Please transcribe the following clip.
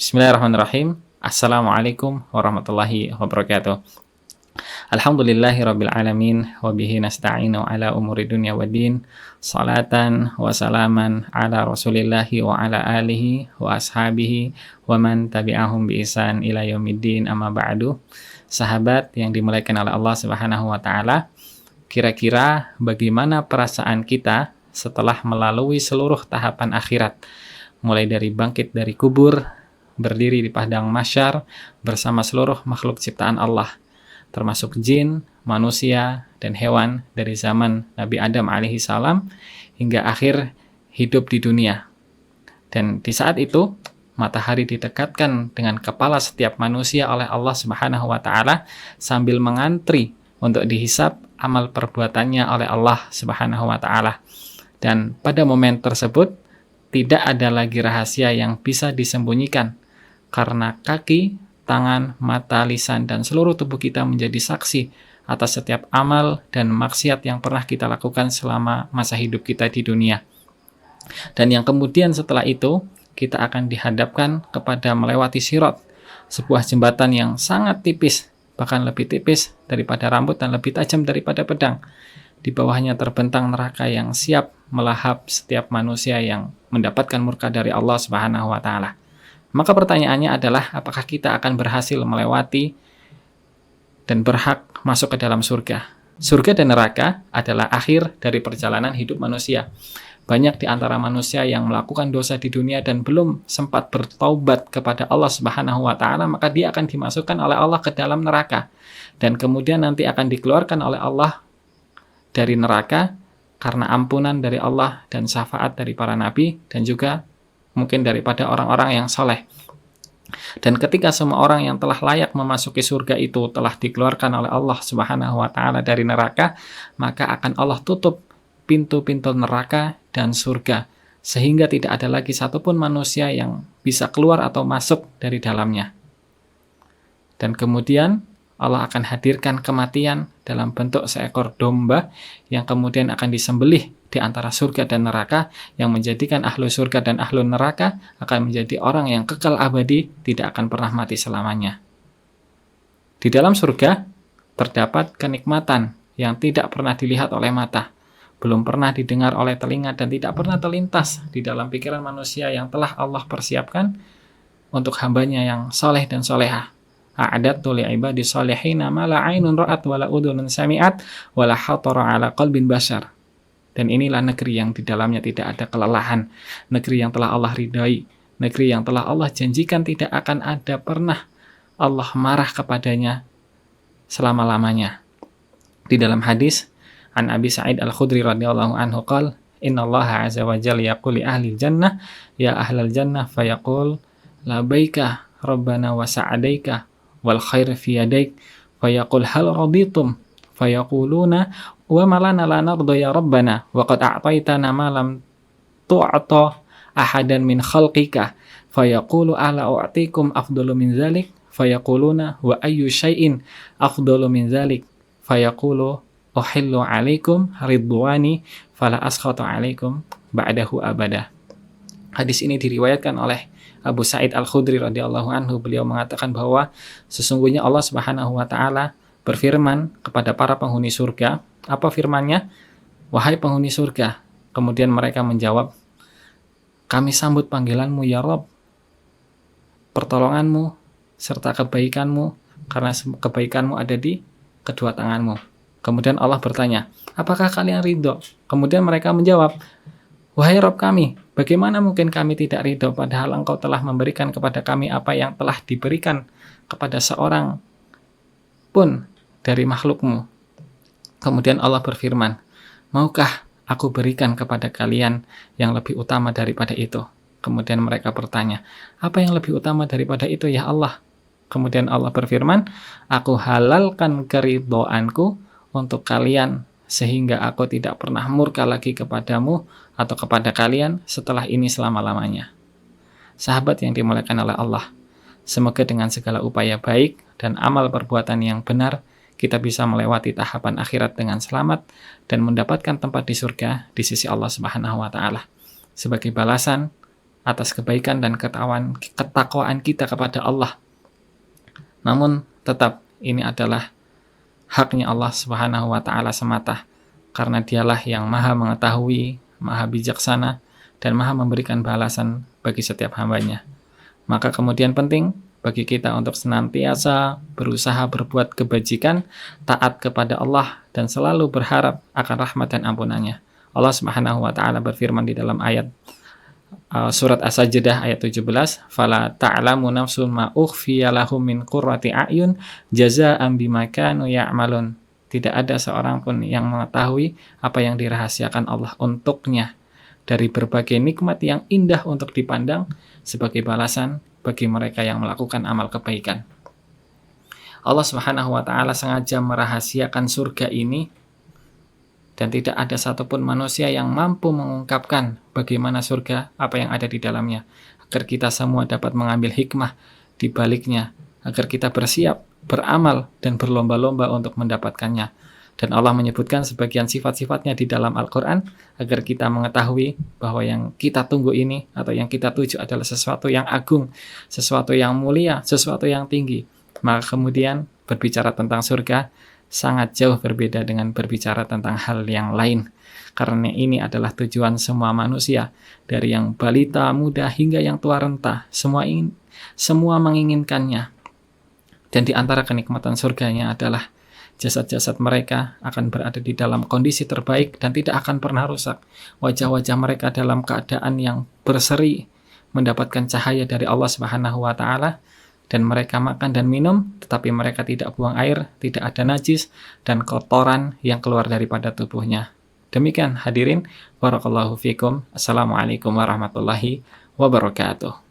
Bismillahirrahmanirrahim. Assalamualaikum warahmatullahi wabarakatuh. Alhamdulillahirabbil alamin wa bihi nasta'inu ala umuri dunya waddin. Salatan wa salaman ala Rasulillahi wa ala alihi wa ashabihi wa man tabi'ahum bi ihsan ila yaumiddin, amma ba'du. Sahabat yang dimuliakan oleh Allah Subhanahu wa taala, kira-kira bagaimana perasaan kita setelah melalui seluruh tahapan akhirat, mulai dari bangkit dari kubur, berdiri di padang mahsyar bersama seluruh makhluk ciptaan Allah, termasuk jin, manusia, dan hewan dari zaman Nabi Adam alaihi salam hingga akhir hidup di dunia. Dan di saat itu, matahari didekatkan dengan kepala setiap manusia oleh Allah Subhanahu wa taala sambil mengantri untuk dihisab amal perbuatannya oleh Allah Subhanahu wa taala. Dan pada momen tersebut tidak ada lagi rahasia yang bisa disembunyikan, karena kaki, tangan, mata, lisan, dan seluruh tubuh kita menjadi saksi atas setiap amal dan maksiat yang pernah kita lakukan selama masa hidup kita di dunia. Dan yang kemudian setelah itu, kita akan dihadapkan kepada melewati sirat, sebuah jembatan yang sangat tipis, bahkan lebih tipis daripada rambut dan lebih tajam daripada pedang. Di bawahnya terbentang neraka yang siap melahap setiap manusia yang mendapatkan murka dari Allah Subhanahu wa taala. Maka pertanyaannya adalah, apakah kita akan berhasil melewati dan berhak masuk ke dalam surga? Surga dan neraka adalah akhir dari perjalanan hidup manusia. Banyak di antara manusia yang melakukan dosa di dunia dan belum sempat bertaubat kepada Allah Subhanahu wa taala, maka dia akan dimasukkan oleh Allah ke dalam neraka. Dan kemudian nanti akan dikeluarkan oleh Allah dari neraka karena ampunan dari Allah dan syafaat dari para nabi dan juga mungkin daripada orang-orang yang soleh. Dan ketika semua orang yang telah layak memasuki surga itu telah dikeluarkan oleh Allah Subhanahu wa taala dari neraka, maka akan Allah tutup pintu-pintu neraka dan surga, sehingga tidak ada lagi satupun manusia yang bisa keluar atau masuk dari dalamnya. Dan kemudian Allah akan hadirkan kematian dalam bentuk seekor domba yang kemudian akan disembelih di antara surga dan neraka, yang menjadikan ahlu surga dan ahlu neraka akan menjadi orang yang kekal abadi, tidak akan pernah mati selamanya. Di dalam surga terdapat kenikmatan yang tidak pernah dilihat oleh mata, belum pernah didengar oleh telinga, dan tidak pernah terlintas di dalam pikiran manusia yang telah Allah persiapkan untuk hambanya yang soleh dan solehah. A'adattu li'ibadi solihina ma la 'ainun ra'at wa la udhunun sami'at wa la khatara 'ala qalbin bashar. Dan inilah negeri yang di dalamnya tidak ada kelelahan, negeri yang telah Allah ridai, negeri yang telah Allah janjikan tidak akan ada pernah Allah marah kepadanya selama-lamanya. Di dalam hadis an Abi Sa'id Al-Khudri radhiyallahu anhu qala, innallaha 'azza wa jalla yaqulu li ahli jannah ya ahlal jannah fayaqul labaika rabbana wa sa'adaika wal khair fi yadaik fayaqul hal raditum fayaquluna wa malana la narda ya rabbana wa qad a'taitana ma lam tu'ta ahadan min khalqika fayaqulu ala u'tikum afdalu min zalik fayaquluna wa ayyu syai'in afdalu min zalik fayaqulu uhillu 'alaikum ridwani fala askhatu 'alaikum ba'dahu abada. Hadis ini diriwayatkan oleh Abu Sa'id Al-Khudri radhiyallahu anhu. Beliau mengatakan bahwa sesungguhnya Allah Subhanahu wa taala berfirman kepada para penghuni surga. Apa firman-Nya? Wahai penghuni surga. Kemudian mereka menjawab, kami sambut panggilan-Mu ya Rabb, pertolongan-Mu serta kebaikan-Mu, karena kebaikan-Mu ada di kedua tangan-Mu. Kemudian Allah bertanya, apakah kalian ridho? Kemudian mereka menjawab, wahai Rabb kami, bagaimana mungkin kami tidak ridho padahal Engkau telah memberikan kepada kami apa yang telah diberikan kepada seorang pun dari makhluk-Mu. Kemudian Allah berfirman, maukah aku berikan kepada kalian yang lebih utama daripada itu? Kemudian mereka bertanya, apa yang lebih utama daripada itu ya Allah? Kemudian Allah berfirman, aku halalkan keridhoanku untuk kalian, sehingga aku tidak pernah murka lagi kepadamu atau kepada kalian setelah ini selama-lamanya. Sahabat yang dimuliakan oleh Allah, semoga dengan segala upaya baik dan amal perbuatan yang benar, kita bisa melewati tahapan akhirat dengan selamat dan mendapatkan tempat di surga di sisi Allah Subhanahu wa taala. Sebagai balasan atas kebaikan dan ketakwaan kita kepada Allah. Namun tetap ini adalah haknya Allah Subhanahu wa taala semata, karena dialah yang maha mengetahui, maha bijaksana, dan maha memberikan balasan bagi setiap hambanya. Maka kemudian penting bagi kita untuk senantiasa berusaha berbuat kebajikan, taat kepada Allah, dan selalu berharap akan rahmat dan ampunannya. Allah Subhanahu wa taala berfirman di dalam ayat surat As-Sajdah ayat 17, "Fala ta'lamu nafsun ma ukhfiya lahum min qurrati a'yun jazaa'an bima kanu ya'malun." Tidak ada seorang pun yang mengetahui apa yang dirahasiakan Allah untuknya dari berbagai nikmat yang indah untuk dipandang sebagai balasan bagi mereka yang melakukan amal kebaikan. Allah Subhanahu wa taala sengaja merahasiakan surga ini, dan tidak ada satupun manusia yang mampu mengungkapkan bagaimana surga, apa yang ada di dalamnya, agar kita semua dapat mengambil hikmah di baliknya, agar kita bersiap, beramal, dan berlomba-lomba untuk mendapatkannya. Dan Allah menyebutkan sebagian sifat-sifatnya di dalam Al-Quran, agar kita mengetahui bahwa yang kita tunggu ini, atau yang kita tuju adalah sesuatu yang agung, sesuatu yang mulia, sesuatu yang tinggi. Maka kemudian berbicara tentang surga sangat jauh berbeda dengan berbicara tentang hal yang lain, karena ini adalah tujuan semua manusia, dari yang balita, muda, hingga yang tua renta, semua menginginkannya. Dan di antara kenikmatan surganya adalah jasad-jasad mereka akan berada di dalam kondisi terbaik dan tidak akan pernah rusak. Wajah-wajah mereka dalam keadaan yang berseri, mendapatkan cahaya dari Allah Subhanahu wa taala. Dan mereka makan dan minum, tetapi mereka tidak buang air, tidak ada najis dan kotoran yang keluar daripada tubuhnya. Demikian hadirin, barakallahu fikum. Assalamualaikum warahmatullahi wabarakatuh.